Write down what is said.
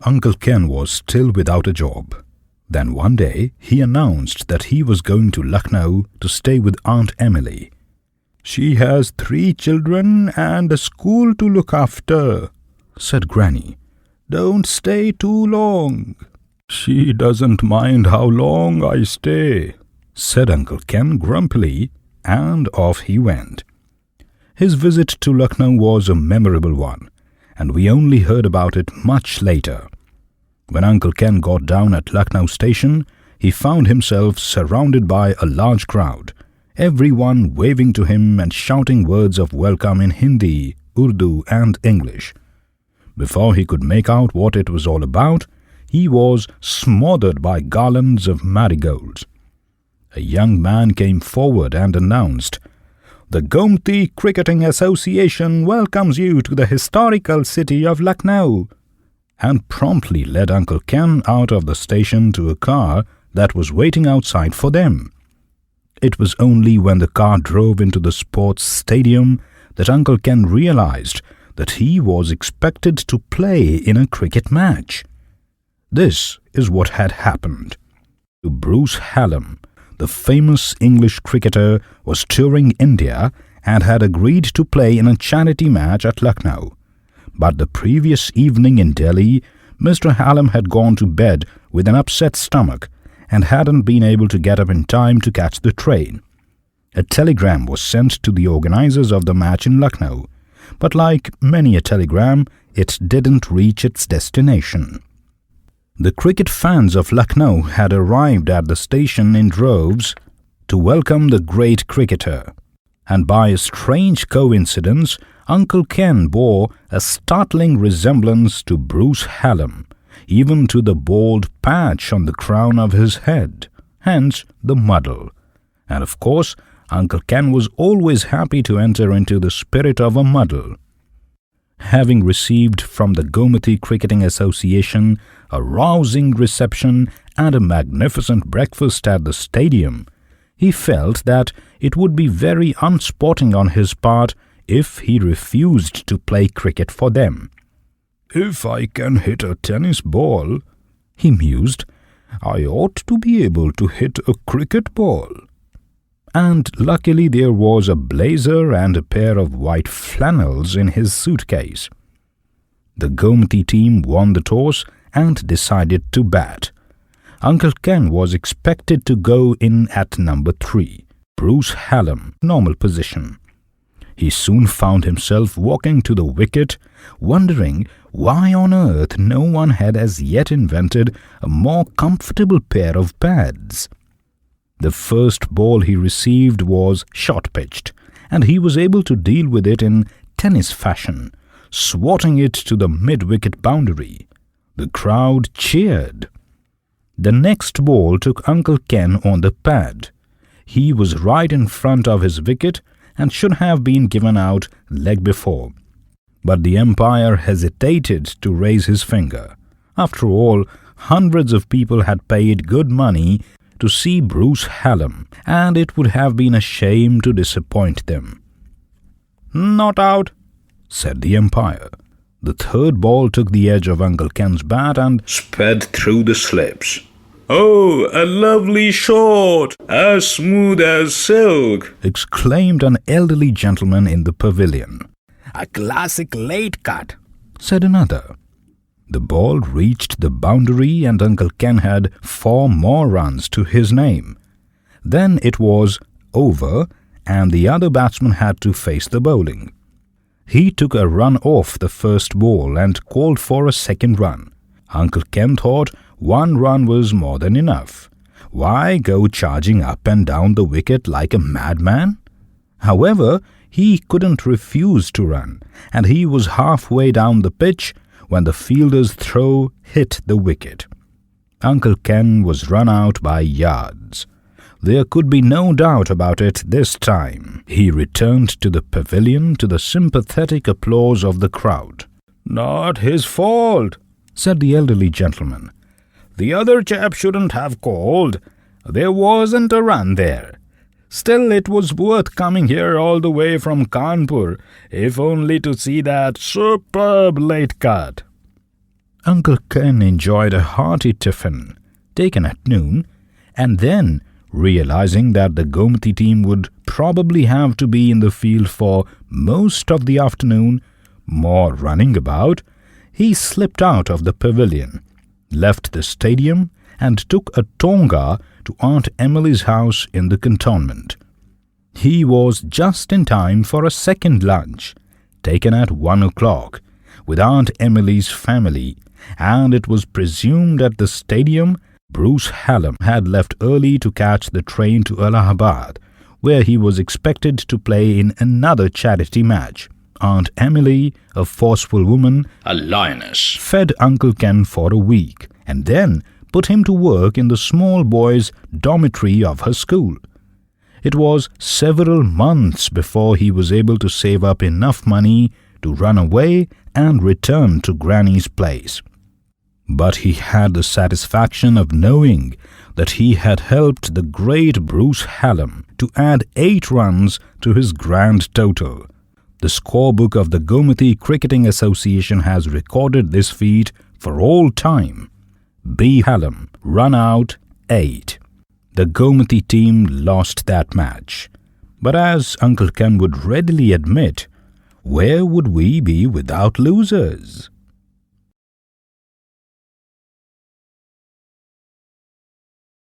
Uncle Ken was still without a job. Then one day he announced that he was going to Lucknow to stay with Aunt Emily. "She has 3 children and a school to look after," said Granny. "Don't stay too long." "She doesn't mind how long I stay," said Uncle Ken grumpily, and off he went. His visit to Lucknow was a memorable one, and we only heard about it much later. When Uncle Ken got down at Lucknow station, he found himself surrounded by a large crowd, everyone waving to him and shouting words of welcome in Hindi, Urdu and English. Before he could make out what it was all about, he was smothered by garlands of marigolds. A young man came forward and announced, "The Gomti Cricketing Association welcomes you to the historical city of Lucknow," and promptly led Uncle Ken out of the station to a car that was waiting outside for them. It was only when the car drove into the sports stadium that Uncle Ken realized that he was expected to play in a cricket match. This is what had happened. Bruce Hallam, the famous English cricketer, was touring India and had agreed to play in a charity match at Lucknow. But the previous evening in Delhi, Mr. Hallam had gone to bed with an upset stomach and hadn't been able to get up in time to catch the train. A telegram was sent to the organizers of the match in Lucknow, but like many a telegram, it didn't reach its destination. The cricket fans of Lucknow had arrived at the station in droves to welcome the great cricketer, and by a strange coincidence, Uncle Ken bore a startling resemblance to Bruce Hallam, even to the bald patch on the crown of his head, hence the muddle. And of course, Uncle Ken was always happy to enter into the spirit of a muddle. Having received from the Gomti Cricketing Association a rousing reception and a magnificent breakfast at the stadium, he felt that it would be very unsporting on his part if he refused to play cricket for them. "If I can hit a tennis ball," he mused, "I ought to be able to hit a cricket ball." And luckily there was a blazer and a pair of white flannels in his suitcase. The Gomti team won the toss and decided to bat. Uncle Ken was expected to go in at number 3, Bruce Hallam, normal position. He soon found himself walking to the wicket, wondering why on earth no one had as yet invented a more comfortable pair of pads. The first ball he received was short-pitched, and he was able to deal with it in tennis fashion, swatting it to the mid-wicket boundary. The crowd cheered. The next ball took Uncle Ken on the pad. He was right in front of his wicket and should have been given out leg before. But the umpire hesitated to raise his finger. After all, hundreds of people had paid good money to see Bruce Hallam, and it would have been a shame to disappoint them. "Not out," said the umpire. The third ball took the edge of Uncle Ken's bat and sped through the slips. "Oh, a lovely shot, as smooth as silk," exclaimed an elderly gentleman in the pavilion. "A classic late cut," said another. The ball reached the boundary and Uncle Ken had 4 more runs to his name. Then it was over and the other batsman had to face the bowling. He took a run off the first ball and called for a second run. Uncle Ken thought 1 run was more than enough. Why go charging up and down the wicket like a madman? However, he couldn't refuse to run, and he was halfway down the pitch when the fielder's throw hit the wicket. Uncle Ken was run out by yards. There could be no doubt about it this time. He returned to the pavilion to the sympathetic applause of the crowd. "Not his fault," said the elderly gentleman. "The other chap shouldn't have called. There wasn't a run there. Still, it was worth coming here all the way from Kanpur, if only to see that superb late cut." Uncle Ken enjoyed a hearty tiffin, taken at noon, and then, realizing that the Gomati team would probably have to be in the field for most of the afternoon, more running about, he slipped out of the pavilion, left the stadium, and took a tonga to Aunt Emily's house in the cantonment. He was just in time for a second lunch, taken at 1 o'clock, with Aunt Emily's family, and it was presumed at the stadium Bruce Hallam had left early to catch the train to Allahabad, where he was expected to play in another charity match. Aunt Emily, a forceful woman, a lioness, fed Uncle Ken for a week and then put him to work in the small boys' dormitory of her school. It was several months before he was able to save up enough money to run away and return to Granny's place. But he had the satisfaction of knowing that he had helped the great Bruce Hallam to add 8 runs to his grand total. The scorebook of the Gomati Cricketing Association has recorded this feat for all time. B. Hallam run out 8. The Gomati team lost that match. But as Uncle Ken would readily admit, where would we be without losers?